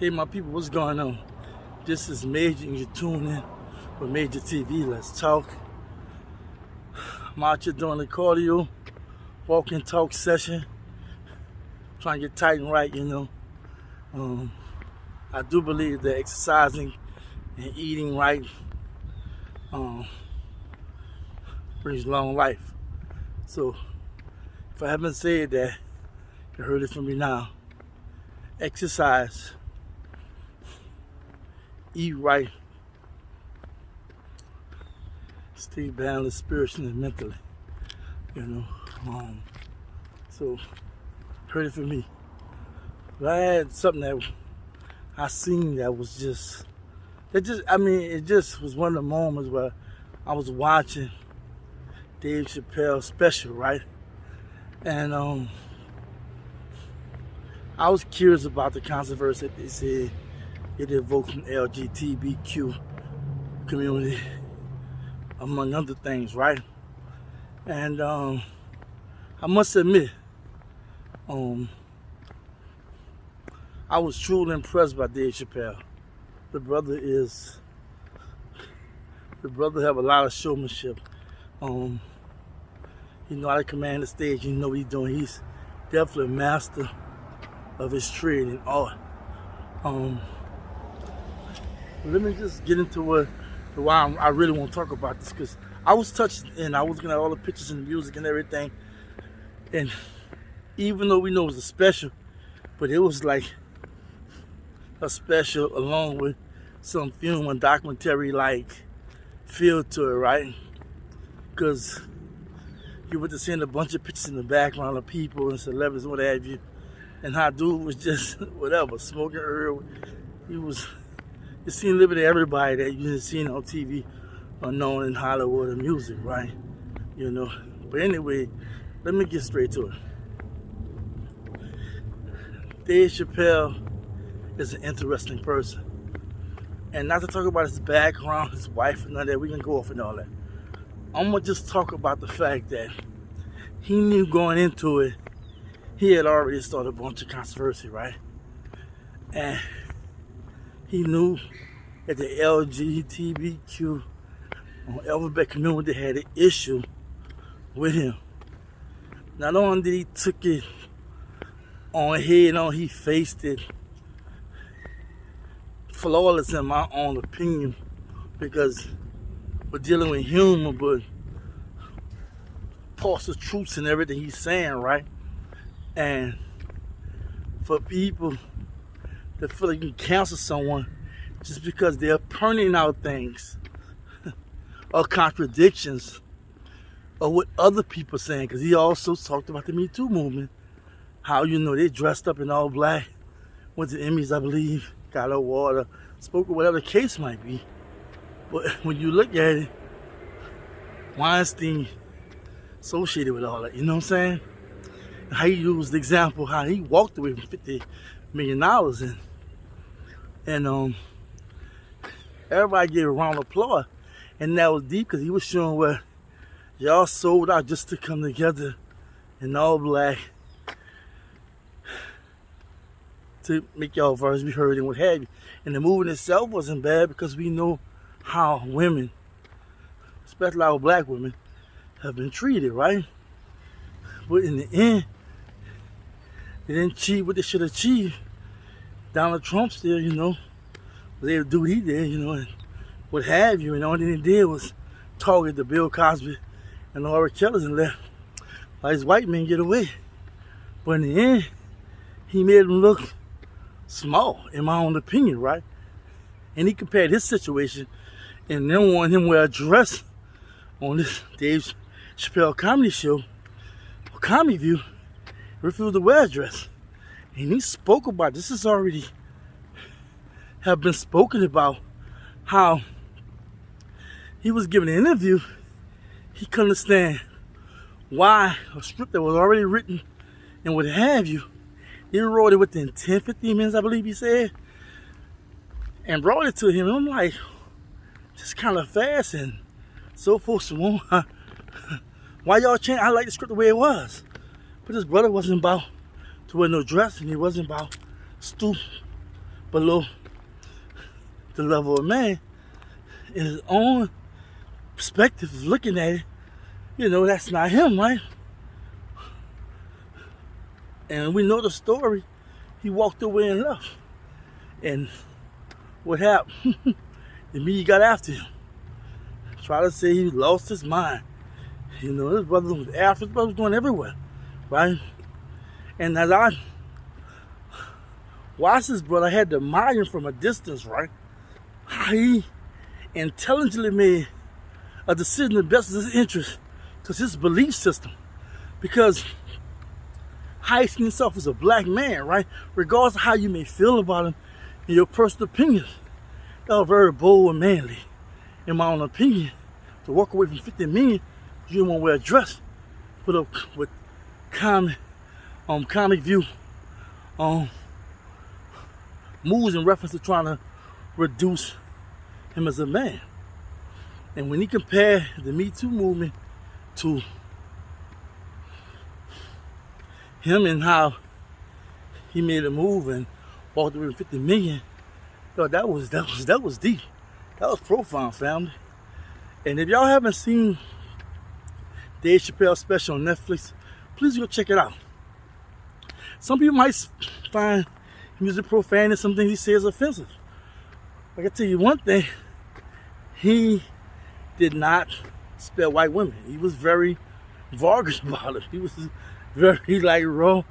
Hey my people, what's going on? This is Major and you're tuning in for MajorTv. Let's talk. I'm out here doing the cardio, walk and talk session. Trying to get tight and right, you know. I do believe that exercising and eating right brings long life. So if I haven't said that, you heard it from me now. Exercise, eat right, stay balanced spiritually and mentally, you know. So heard it from me. But I had something that I seen that was just, it just was one of the moments where I was watching Dave Chappell special, right? And I was curious about the controversy that they said it evoked from the LGBTQ community, among other things, right? And I must admit, I was truly impressed by Dave Chappell. The brother have a lot of showmanship. He know how to command the stage. You know what he's doing. He's definitely a master of his trade and art. Let me just get into why I really want to talk about this, because I was touched and I was looking at all the pictures and the music and everything. And even though we know it was a special, but it was like a special along with some film and documentary like feel to it, right? Because you were just seeing a bunch of pictures in the background of people and celebrities, what have you. And how dude was just whatever, smoking herb. You seen literally everybody that you just seen on TV or known in Hollywood and music, right? You know. But anyway, let me get straight to it. Dave Chappell is an interesting person. And not to talk about his background, his wife, and all that, we can go off and all that. I'm gonna just talk about the fact that he knew going into it, he had already started a bunch of controversy, right? And he knew that the LGBTQ alphabet community had an issue with him. Not only did he took it on head on, he faced it flawless in my own opinion, because we're dealing with humor, but parts of truths and everything he's saying, right? And for people that feel like you can cancel someone just because they're pointing out things or contradictions of what other people are saying, because he also talked about the Me Too movement, how, you know, they dressed up in all black, went to Emmys, I believe, got a water, spoke of whatever the case might be. But when you look at it, Weinstein associated with all that, you know what I'm saying? How he used the example, how he walked away from $50 million, and everybody gave a round of applause, and that was deep because he was showing where y'all sold out just to come together in all black to make y'all voice be heard and what have you. And the movement itself wasn't bad because we know how women, especially our black women, have been treated, right? But in the end, they didn't achieve what they should achieve. Donald Trump still, you know, was able to do what he did, you know, and what have you. And all they did was target the Bill Cosby and Laura Kellers and let these white men get away. But in the end, he made them look small, in my own opinion, right? And he compared his situation and then wanted him to wear a dress on this Dave Chappelle comedy show, or Comedy View, refused to wear a dress. And he spoke about, this is already have been spoken about, how he was giving an interview, he couldn't understand why a script that was already written and what have you, he wrote it within 10, 15 minutes, I believe he said, and brought it to him. And I'm like, just kind of fast and so forth, so on. Why y'all change? I like the script the way it was. But his brother wasn't about to wear no dress, and he wasn't about stoop below the level of man in his own perspective of looking at it, you know, that's not him, right? And we know the story. He walked away and left. And what happened? The media got after him. Try to say he lost his mind. You know, his brother was after, his brother was going everywhere, right? And as I watched his brother, I had to admire him from a distance, right? How he intelligently made a decision in the best of his interest, because his belief system, because how he seen himself as a black man, right? Regardless of how you may feel about him and your personal opinions, that was very bold and manly, in my own opinion, to walk away from 50 million. You didn't want to wear a dress, put up with comic view moves in reference to trying to reduce him as a man. And when he compared the Me Too movement to him and how he made a move and walked away with 50 million, yo, that was deep. That was profound, family. And if y'all haven't seen Dave Chappell special on Netflix, please go check it out. Some people might find music profane and some things he says offensive. I can tell you one thing, he did not spare white women. He was very vulgar about it. He was very raw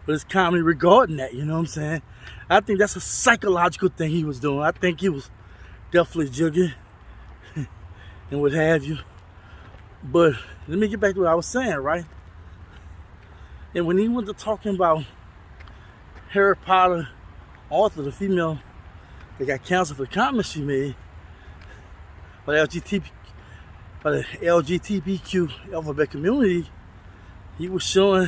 with his comedy regarding that, you know what I'm saying? I think that's a psychological thing he was doing. I think he was definitely jugging and what have you. But let me get back to what I was saying, right? And when he went to talking about Harry Potter author, the female that got canceled for the comments she made by the LGBTQ alphabet community, he was showing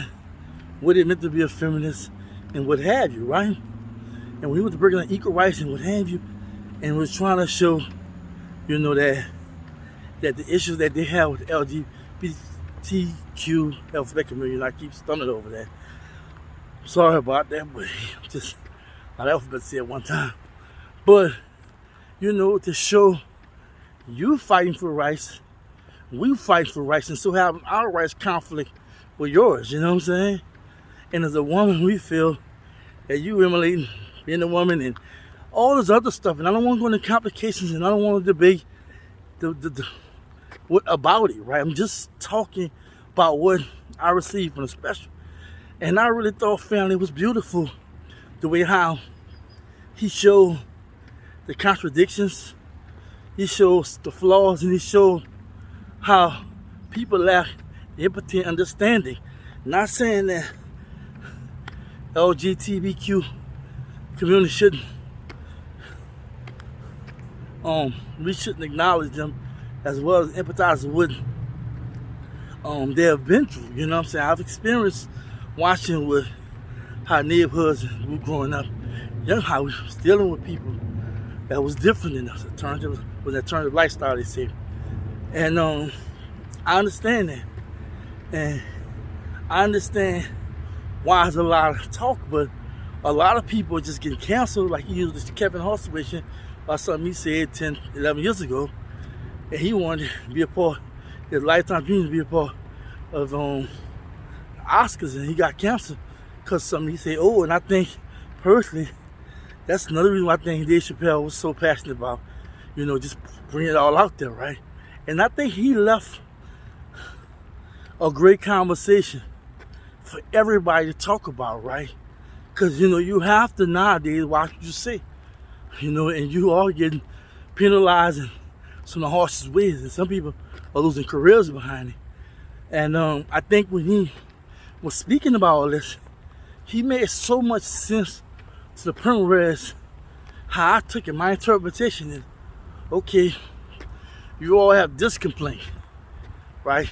what it meant to be a feminist and what have you, right? And when he was bringing up equal rights and what have you, and was trying to show, you know, that the issues that they have with LGBTQ alphabet community, and I keep stumbling over that. Sorry about that, but just my alphabet said one time. But, you know, to show you fighting for rights, we fight for rights, and so having our rights conflict with yours, you know what I'm saying? And as a woman, we feel that you emulating being a woman and all this other stuff. And I don't want to go into complications, and I don't want to debate what about it, right? I'm just talking about what I received from the special. And I really thought, family, was beautiful the way how he showed the contradictions, he shows the flaws, and he showed how people lack empathy and understanding. Not saying that LGBTQ community shouldn't, we shouldn't acknowledge them as well as empathize with what they have been through. You know what I'm saying? I've experienced watching with how neighborhoods were growing up, you know, how we was dealing with people that was different than us, alternative lifestyle, they say. And I understand that. And I understand why there's a lot of talk, but a lot of people are just getting canceled, like he used this Kevin Hart situation about something he said 10, 11 years ago. And he wanted to be a part, his lifetime dream to be a part of Oscars, and he got canceled because something he said. And I think, personally, that's another reason why I think Dave Chappelle was so passionate about, you know, just bringing it all out there, right? And I think he left a great conversation for everybody to talk about, right? Because, you know, you have to nowadays watch what you say, you know, and you are getting penalized in some of the harshest ways, and some people are losing careers behind it. And I think when he was speaking about all this, he made so much sense to the point where how I took it, my interpretation is, okay, you all have this complaint, right?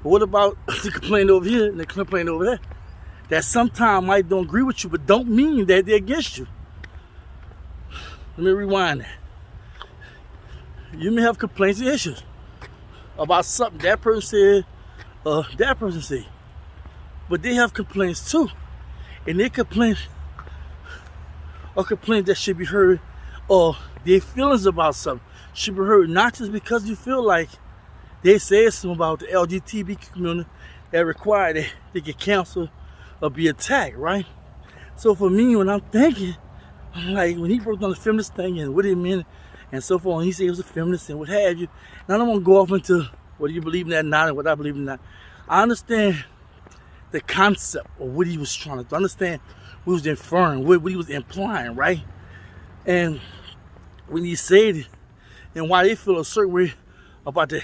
But what about the complaint over here and the complaint over there? That sometimes might don't agree with you, but don't mean that they're against you. Let me rewind that. You may have complaints and issues about something that person said, that person said. But they have complaints too. And their complaints or complaints that should be heard, or their feelings about something should be heard, not just because you feel like they said something about the LGBTQ community that required that they get canceled or be attacked, right? So for me, when I'm thinking, I'm like, when he broke down the feminist thing and what it meant and so forth, and he said he was a feminist and what have you, and I don't want to go off into whether you believe in that or not and what I believe in that. I understand the concept of what he was trying to do. I understand what he was inferring, what he was implying, right? And when he said it and why they feel a certain way about the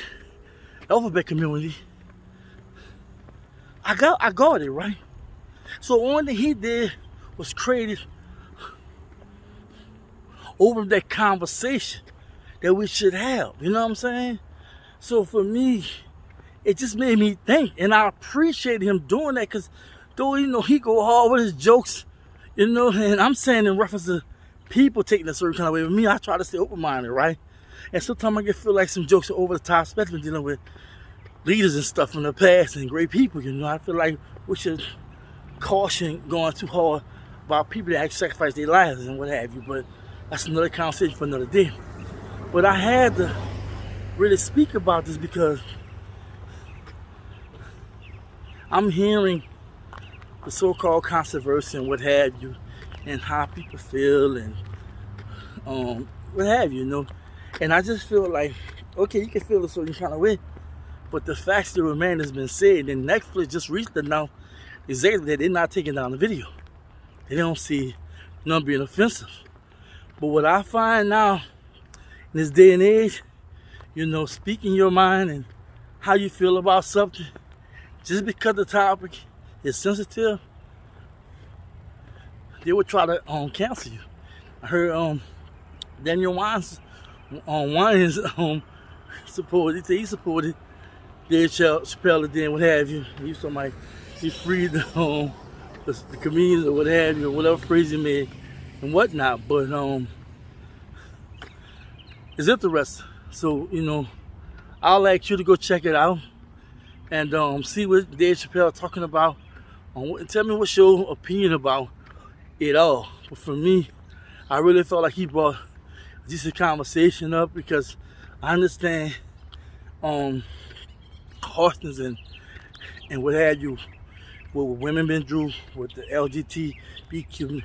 alphabet community, I got it, right? So the only thing he did was created over that conversation that we should have. You know what I'm saying? So for me, it just made me think, and I appreciate him doing that, because though, you know, he go hard with his jokes, you know, and I'm saying in reference to people taking a certain kind of way. With me, I try to stay open-minded, right? And sometimes I feel like some jokes are over the top, especially dealing with leaders and stuff from the past and great people, you know. I feel like we should caution going too hard about people that actually sacrifice their lives and what have you, but that's another conversation for another day. But I had to really speak about this because I'm hearing the so-called controversy and what have you, and how people feel and what have you, you know. And I just feel like, okay, you can feel a certain kind of way, but the facts that remain has been said, and Netflix just recently announced exactly that they're not taking down the video. They don't see none being offensive. But what I find now in this day and age, you know, speaking your mind and how you feel about something, just because the topic is sensitive, they would try to cancel you. I heard Daniel Wines supported, he supported Dave Chappell and then what have you. He was somebody, he freed the comedians or what have you, or whatever phrase he made and whatnot. But it's interesting. So, you know, I'll ask you to go check it out and see what Dave Chappell talking about. Tell me what's your opinion about it all. But for me, I really felt like he brought a decent conversation up, because I understand harshness and what have you, what women been through, what the LGBTQ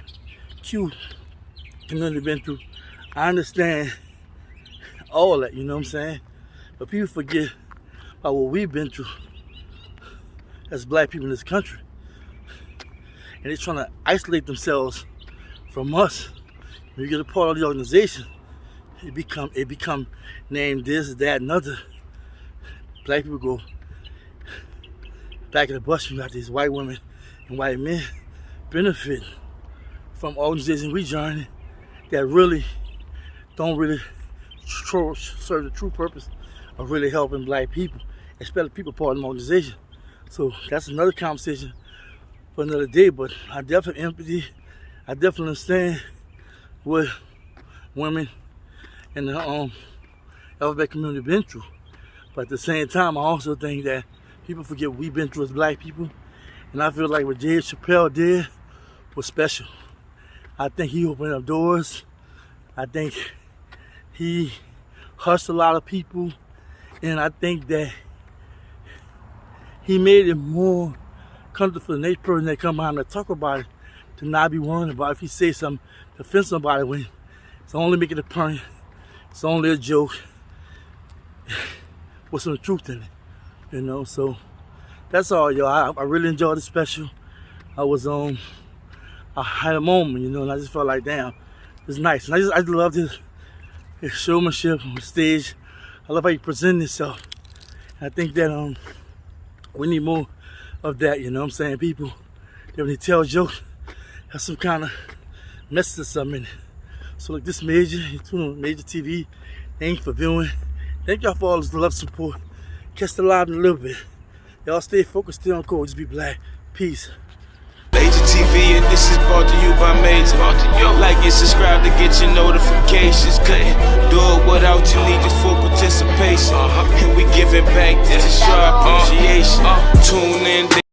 community been through. I understand all that, you know what I'm saying? But people forget about what we've been through as black people in this country. And they're trying to isolate themselves from us. When you get a part of the organization, it become named this, that, and other. Black people go back in the bus. You got these white women and white men benefit from organizations we join that really don't really serve the true purpose of really helping black people, especially people part of an organization. So that's another conversation for another day. But I definitely empathy. I definitely understand what women in the alphabet community been through. But at the same time, I also think that people forget what we've been through as black people. And I feel like what Dave Chappell did was special. I think he opened up doors. I think he hushed a lot of people. And I think that he made it more comfortable for the next person that come behind to talk about it, to not be worried about if he say something to offend somebody, when it's only making a pun, it's only a joke with some truth in it, you know. So that's all, y'all. I really enjoyed the special. I had a moment, you know, and I just felt like, damn, it's nice. And I just love his showmanship on the stage. I love how he presents himself. And I think that we need more of that, you know what I'm saying? People that when they tell jokes, have some kind of message or something in it. So like this Major, you tune on MajorTv. Thanks for viewing. Thank y'all for all this love, support. Catch the live in a little bit. Y'all stay focused, stay on cold, just be black. Peace. MajorTv, and this is brought to you by Major. Like and subscribe to get your notifications. Couldn't do it without you, need your full participation. And we giving back, this is your appreciation. Tune in.